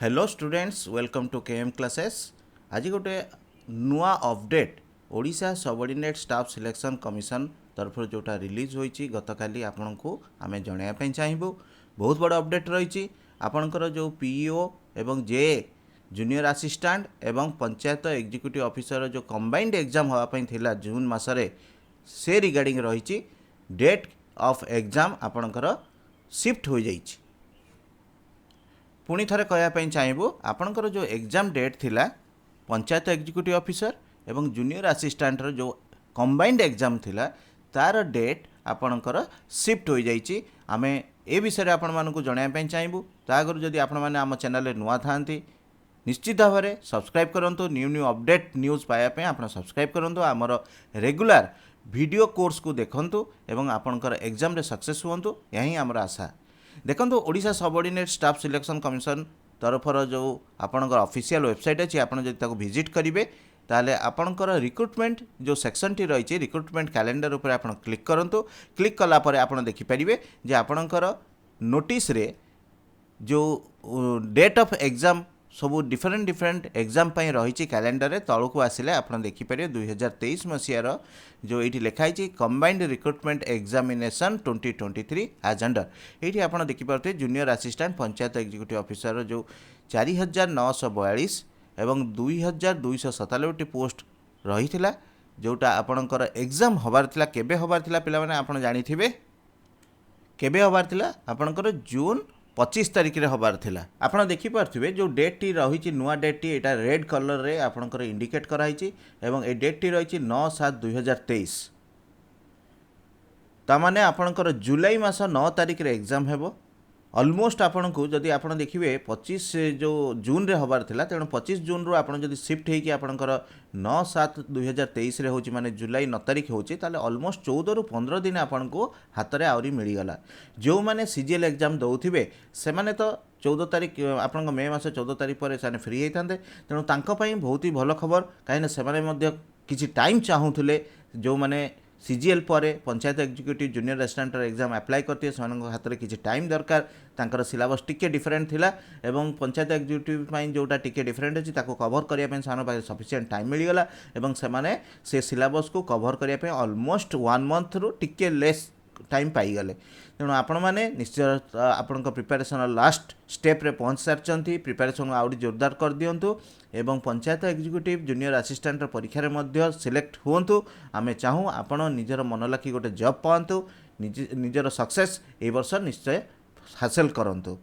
Hello students welcome to KM classes. आज गोटे नुआ update Odisha subordinate staff selection commission तरफ जोटा रिलीज होईची गतकाली आपनको आमे जणाया पई चाहिबो। बहुत बड़ अपडेट रही आपणकर जो पीईओ एवं जे जूनियर असिस्टेंट एवं पंचायत एग्जीक्यूटिव ऑफिसर जो कंबाइंड एग्जाम हवा पई थिला जून मासरे से रिगार्डिंग रही डेट ऑफ एग्जाम आपणकर शिफ्ट हो जाइछि। पुणी थे कहवाई चाहबू आपणकर जो एग्जाम डेट थिला पंचायत एग्जीक्यूटिव ऑफिसर एवं जूनियर असिस्टेंटर जो कंबाइंड एग्जाम थिला तार डेट आपणकर शिफ्ट हो जाइछि। आमे ए विषय आपण मानकु जणाया चाहबू। तागर जदि आपण माने आम चैनल नुआ थांती निश्चित भाव में सब्सक्राइब करंतु। न्यू अपडेट न्यूज पाइबा आप सब्सक्राइब करंतु। आमर रेगुलर वीडियो कोर्स को देखंतु एवं आपणकर एग्जाम रे सक्सेस हुंतु यही आमर आशा। देखो Odisha subordinate staff selection commission तरफर जो आपणकर ऑफिशियल वेबसाइट अच्छी आप विजिट करेंगे ताले आपणकर रिक्रुटमेंट जो सेक्शन टी रही रिक्रुटमेंट कैलेंडर उपर आप क्लिक करंतु। क्लिक कलापर आप देखिपारे जे आपणकर नोटिस रे जो डेट ऑफ एग्जाम सबू डिफरेंट एग्जाम पाई रही कैलेंडर रे तलू आसिले आप देखिपारे 2023 मसीहार जो ये लिखाई combined recruitment examination 2023 as under ये आप देखिपारे junior assistant panchayat executive officer जो 4942 एवं 2297 पोस्ट रही जोटा आपणकर एग्जाम हबार थिला केबे हबार थिला पिला माने आपण जानिथिबे केबे हबार थिला आपणकर जून 25 तारिख रे हबार थिला। आपण देखि पारथिबे जो डेट टी रही नुआ डेट टी एटा रेड कलर रे आपणकर इंडिकेट कराई एवं ए डेट टी रही 9/7/2023 तामाने आपणकर जुलाई मास 9 तारिख रे एग्जाम हेबो। ऑलमोस्ट आपन को जदि आप देखिए 25 जो जून रे हबार थिला तेणु 25 जून रू आपन जदि शिफ्ट होगी आपणकर 9/7/2023 रे होची माने जुलाई 9 तारिख होची ताले ऑलमोस्ट 14 रू 15 दिन आपन को हाथ रे आउरी मिली गला। जो माने सीजीएल एग्जाम दउथिबे से माने तो 14 तारिख आपन मे मास 14 तारिख पर से फ्री होइथांते तेणु तांको पई बहुत ही भलो खबर काहे से माने मध्य किछि टाइम चाहूथले जो माने सीजीएल पर panchayat executive junior assistant exam apply करते हाथ में किसी टाइम दरकार तांकर सिलेबस टिके डिफरेंट थिला एवं पंचायत एग्जीक्यूटिव जोटा टिके डिफरेंट अच्छी कवर करने से सफिशिएंट टाइम मिलगला एवं से सिलेबस को कवर करने ऑलमोस्ट 1 मंथ रु टिके लेस टाइम पाईगले। तेणु आपण मैंने निश्चय आपण प्रिपेरेसन लास्ट स्टेप रे पहुँच सारी प्रिपेरेसन आउरी जोरदार कर दिंतु एवं पंचायत एग्जीक्यूटिव जूनियर असिस्टेंट परीक्षा रे सिलेक्ट हुंतु। आमे चाहूँ आपण निजर मन लाखी गोटे जॉब पातु निजर सक्सेस ए वर्ष निश्चय हासिल करंतु।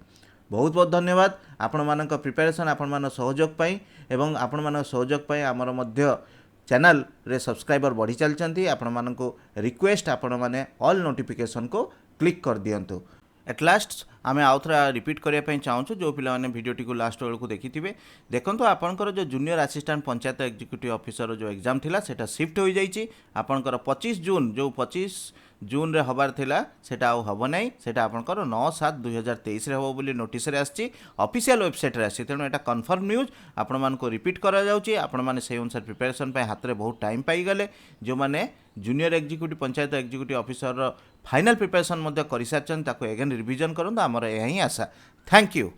बहुत बहुत धन्यवाद आपण मानक प्रिपेरेसन आपण मान सहयोग पाई एवं आपण मान सहयोग पाई आमर मध्य चैनल रे सब्सक्राइबर बढ़ी चलती। आपण मानक रिक्वेस्ट आपण माने ऑल नोटिफिकेशन को क्लिक कर दियंतु। एट लास्ट आम आउ थे रिपीट करने चाहूँ जो पिलाने भिडियोटी को लास्ट बेलू देखी थे देखो आपंकर जो junior assistant panchayat executive officer जो एग्जाम थिला सेटा शिफ्ट हो जाइए। आपंकर 25 जून जो 25 जून रे हबार थिला सेटा आउ हबो नै सेटा आपंकर 9/7/2023 रे हबो बोली नोटिस रे आछि ऑफिशियल वेबसाइट रे आछि। तेणु एटा कन्फर्म न्यूज आपण मान को रिपीट करा जाउछि। आपण माने से अनुसार प्रिपरेशन पे हाथ रे बहुत टाइम पाई गले जो माने junior executive panchayat executive officer final preparation मध्य करि सारछन ताको एगेन रिवीजन करन। हमर यही आशा। Thank you.